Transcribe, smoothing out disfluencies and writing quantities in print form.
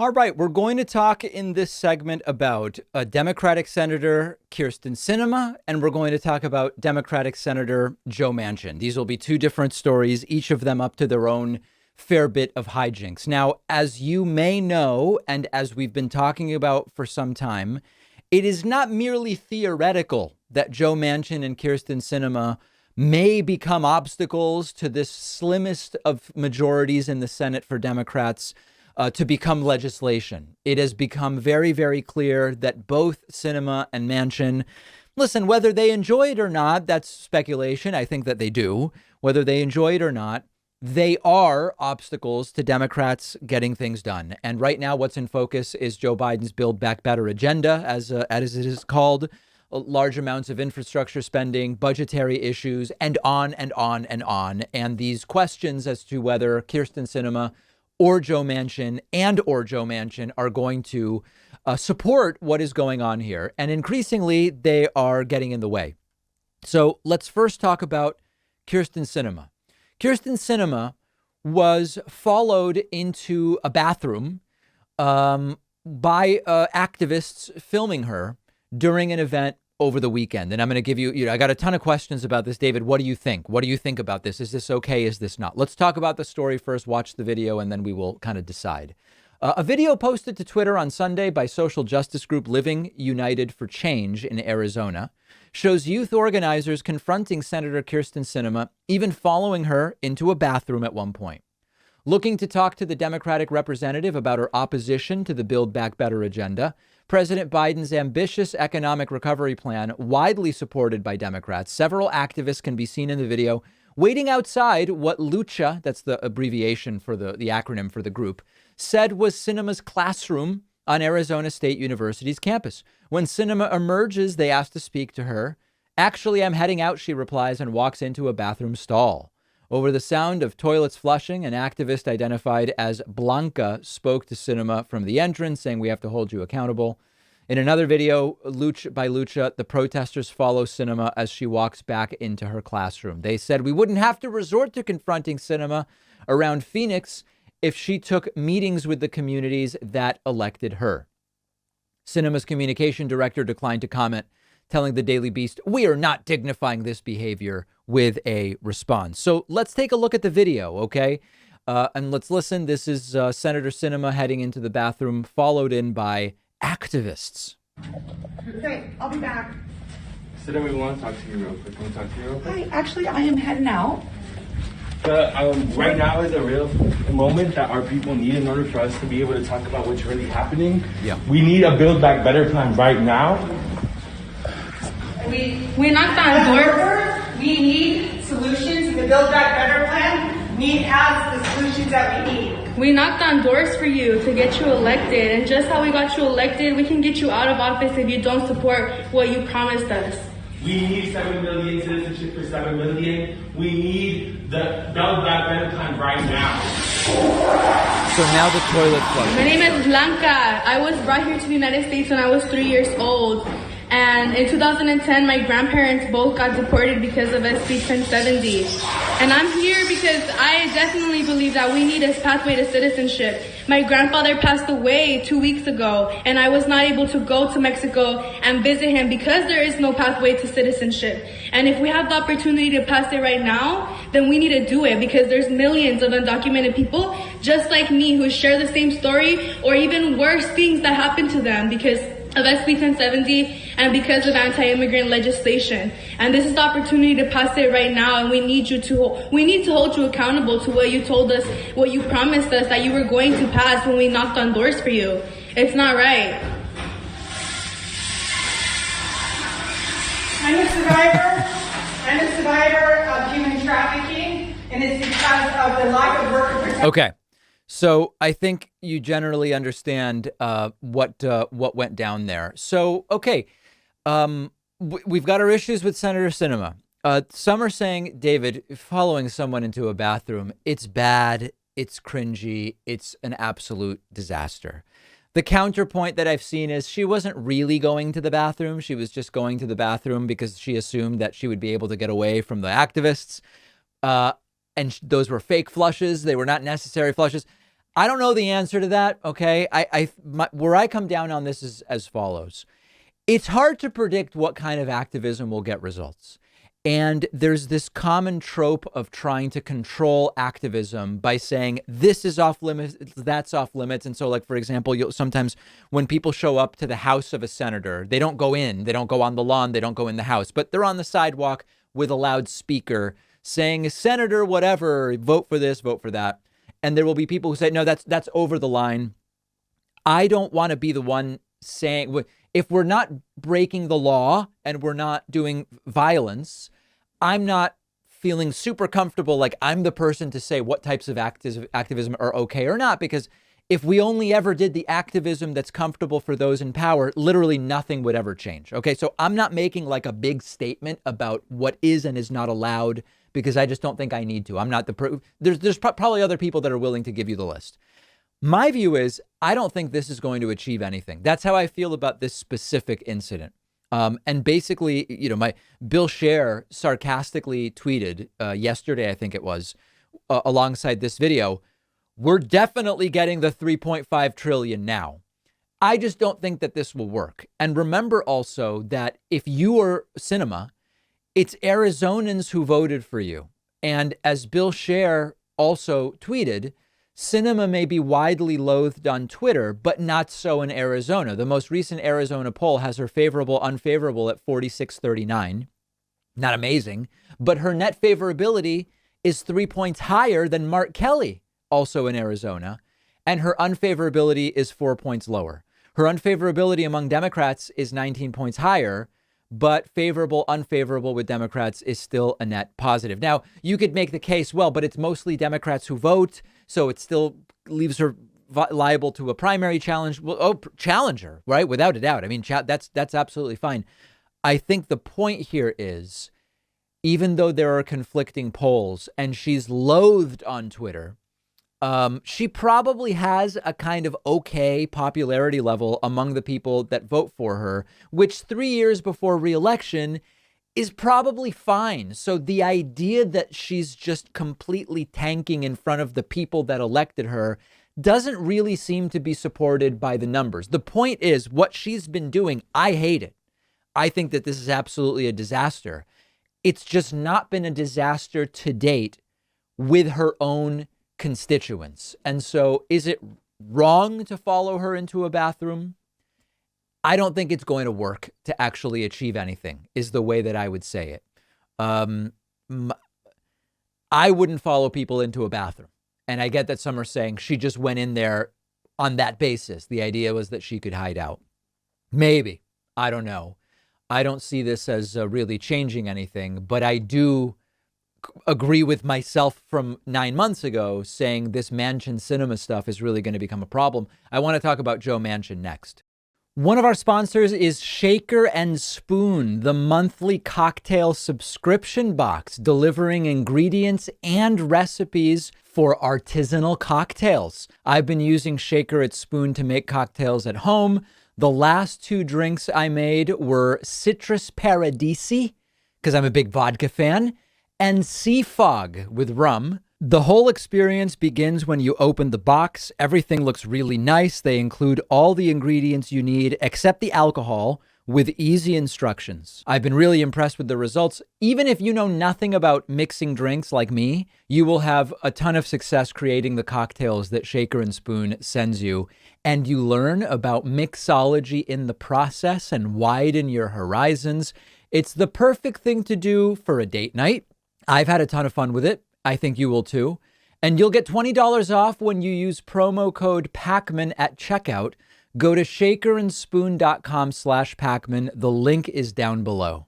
All right, we're going to talk in this segment about Democratic Senator Kyrsten Sinema, and we're going to talk about Democratic Senator Joe Manchin. These will be two different stories, each of them up to their own fair bit of hijinks. Now, as you may know, and as we've been talking about for some time, it is not merely theoretical that Joe Manchin and Kyrsten Sinema may become obstacles to this slimmest of majorities in the Senate for Democrats to become legislation. It has become very, very clear that both Sinema and Manchin, listen, whether they enjoy it or not, that's speculation. I think that they do. Whether they enjoy it or not, they are obstacles to Democrats getting things done. And right now, what's in focus is Joe Biden's Build Back Better agenda, as it is called. Large amounts of infrastructure spending, budgetary issues, and on and on and on. And these questions as to whether Kyrsten Sinema or Joe Manchin are going to support what is going on here. And increasingly, they are getting in the way. So let's first talk about Kyrsten Sinema. Kyrsten Sinema was followed into a bathroom by activists filming her during an event over the weekend. And I'm going to give you, I got a ton of questions about this. David, what do you think? What do you think about this? Is this okay? Is this not? Let's talk about the story first, watch the video, and then we will kind of decide. A video posted to Twitter on Sunday by social justice group Living United for Change in Arizona shows youth organizers confronting Senator Kyrsten Sinema, even following her into a bathroom at one point. Looking to talk to the Democratic representative about her opposition to the Build Back Better agenda, President Biden's ambitious economic recovery plan, widely supported by Democrats, several activists can be seen in the video waiting outside what Lucha, that's the abbreviation for the acronym for the group, said was Sinema's classroom on Arizona State University's campus. When Sinema emerges, they ask to speak to her. Actually, I'm heading out, she replies, and walks into a bathroom stall. Over the sound of toilets flushing, an activist identified as Blanca spoke to Sinema from the entrance, saying, "We have to hold you accountable." In another video by Lucha, the protesters follow Sinema as she walks back into her classroom. They said, "We wouldn't have to resort to confronting Sinema around Phoenix if she took meetings with the communities that elected her." Sinema's communication director declined to comment, telling the Daily Beast, "We are not dignifying this behavior," with a response. So let's take a look at the video, okay? And let's listen. This is Senator Sinema heading into the bathroom, followed in by activists. Okay, I'll be back. Sinema, we want to talk to you real quick. Can we talk to you real quick? Hi, actually, I am heading out. Right now is a real moment that our people need in order for us to be able to talk about what's really happening. Yeah. We need a Build Back Better plan right now. We knocked on doors. We need solutions. The Build Back Better plan has the solutions that we need. We knocked on doors for you to get you elected, and just how we got you elected, we can get you out of office if you don't support what you promised us. We need 7 million citizenship for 7 million. We need the Build Back Better plan right now. So now the toilet flush. My name is Blanca. I was brought here to the United States when I was 3 years old. And in 2010, my grandparents both got deported because of SB 1070. And I'm here because I definitely believe that we need a pathway to citizenship. My grandfather passed away 2 weeks ago, and I was not able to go to Mexico and visit him because there is no pathway to citizenship. And if we have the opportunity to pass it right now, then we need to do it because there's millions of undocumented people just like me who share the same story or even worse things that happen to them because of SB 1070 and because of anti-immigrant legislation. And this is the opportunity to pass it right now, and we need to hold you accountable to what you told us, what you promised us that you were going to pass when we knocked on doors for you. It's not right. I'm a survivor. I'm a survivor of human trafficking, and it's because of the lack of worker protection. Okay. So I think you generally understand what went down there. So, okay, we've got our issues with Senator Sinema. Some are saying, David, following someone into a bathroom, it's bad, it's cringy, it's an absolute disaster. The counterpoint that I've seen is she wasn't really going to the bathroom. She was just going to the bathroom because she assumed that she would be able to get away from the activists. And those were fake flushes. They were not necessary flushes. I don't know the answer to that. Okay. Where I come down on this is as follows. It's hard to predict what kind of activism will get results. And there's this common trope of trying to control activism by saying this is off limits, that's off limits. And so, like, for example, sometimes when people show up to the house of a senator, they don't go in, they don't go on the lawn, they don't go in the house, but they're on the sidewalk with a loudspeaker saying, Senator, whatever, vote for this, vote for that. And there will be people who say, no, that's over the line. I don't want to be the one saying, if we're not breaking the law and we're not doing violence, I'm not feeling super comfortable like I'm the person to say what types of activism are okay or not, because if we only ever did the activism that's comfortable for those in power, literally nothing would ever change. Okay, so I'm not making like a big statement about what is and is not allowed because I just don't think I need to. I'm not there's probably other people that are willing to give you the list. My view is I don't think this is going to achieve anything. That's how I feel about this specific incident. And basically, my Bill Scher sarcastically tweeted yesterday, I think it was, alongside this video, we're definitely getting the 3.5 trillion now. I just don't think that this will work. And remember also that if you are Sinema, it's Arizonans who voted for you. And as Bill Scher also tweeted, Sinema may be widely loathed on Twitter, but not so in Arizona. The most recent Arizona poll has her favorable, unfavorable at 46-39. Not amazing, but her net favorability is 3 points higher than Mark Kelly, also in Arizona, and her unfavorability is 4 points lower. Her unfavorability among Democrats is 19 points higher, but favorable, unfavorable with Democrats is still a net positive. Now, you could make the case, well, but it's mostly Democrats who vote, so it still leaves her liable to a primary challenge. Well, challenger, right? Without a doubt. I mean, that's absolutely fine. I think the point here is, even though there are conflicting polls and she's loathed on Twitter, she probably has a kind of okay popularity level among the people that vote for her, which 3 years before re-election is probably fine. So the idea that she's just completely tanking in front of the people that elected her doesn't really seem to be supported by the numbers. The point is, what she's been doing, I hate it. I think that this is absolutely a disaster. It's just not been a disaster to date with her own constituents. And so is it wrong to follow her into a bathroom? I don't think it's going to work to actually achieve anything, is the way that I would say it. I wouldn't follow people into a bathroom. And I get that some are saying she just went in there on that basis. The idea was that she could hide out. Maybe. I don't know. I don't see this as really changing anything, but I do agree with myself from 9 months ago saying this Manchin Sinema stuff is really going to become a problem. I want to talk about Joe Manchin next. One of our sponsors is Shaker and Spoon, the monthly cocktail subscription box, delivering ingredients and recipes for artisanal cocktails. I've been using Shaker and Spoon to make cocktails at home. The last 2 drinks I made were Citrus Paradisi, because I'm a big vodka fan, and Sea Fog with rum. The whole experience begins when you open the box. Everything looks really nice. They include all the ingredients you need except the alcohol with easy instructions. I've been really impressed with the results. Even if you know nothing about mixing drinks like me, you will have a ton of success creating the cocktails that Shaker and Spoon sends you. And you learn about mixology in the process and widen your horizons. It's the perfect thing to do for a date night. I've had a ton of fun with it. I think you will too. And you'll get $20 off when you use promo code Pacman at checkout. Go to shakerandspoon.com/Pacman. The link is down below.